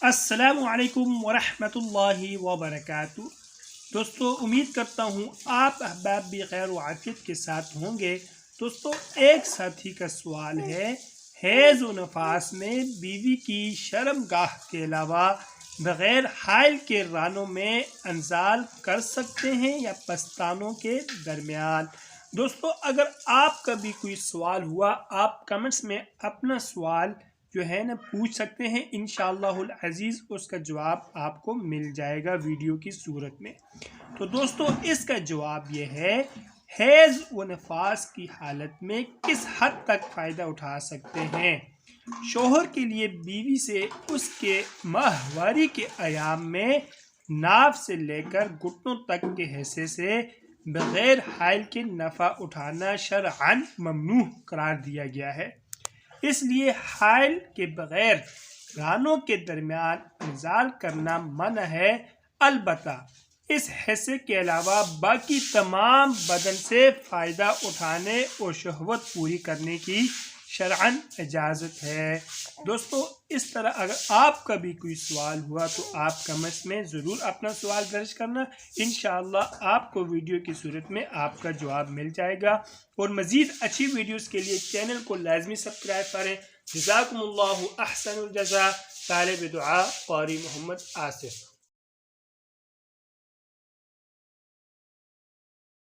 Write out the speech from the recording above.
السلام علیکم ورحمۃ اللہ وبرکاتہ۔ دوستو، امید کرتا ہوں آپ احباب بھی خیر و عافیت کے ساتھ ہوں گے۔ دوستو، ایک ساتھی کا سوال ہے، حیض و نفاس میں بیوی کی شرم گاہ کے علاوہ بغیر حائل کے رانوں میں انزال کر سکتے ہیں یا پستانوں کے درمیان؟ دوستو، اگر آپ کا بھی کوئی سوال ہوا، آپ کمنٹس میں اپنا سوال جو ہے نا پوچھ سکتے ہیں۔ انشاءاللہ العزیز اس کا جواب آپ کو مل جائے گا ویڈیو کی صورت میں۔ تو دوستو، اس کا جواب یہ ہے، حیض و نفاس کی حالت میں کس حد تک فائدہ اٹھا سکتے ہیں؟ شوہر کے لیے بیوی سے اس کے ماہواری کے ایام میں ناف سے لے کر گھٹنوں تک کے حصے سے بغیر حائل کے نفع اٹھانا شرعاً ممنوع قرار دیا گیا ہے۔ اس لیے حائل کے بغیر رانوں کے درمیان انزال کرنا منع ہے، البتہ اس حصے کے علاوہ باقی تمام بدن سے فائدہ اٹھانے اور شہوت پوری کرنے کی شرعاً اجازت ہے۔ دوستو، اس طرح اگر آپ کا بھی کوئی سوال ہوا تو آپ کمنٹس میں ضرور اپنا سوال درج کرنا۔ انشاءاللہ آپ کو ویڈیو کی صورت میں آپ کا جواب مل جائے گا، اور مزید اچھی ویڈیوز کے لیے چینل کو لازمی سبسکرائب کریں۔ جزاکم اللہ احسن الجزا۔ طالب دعا قاری محمد آصف۔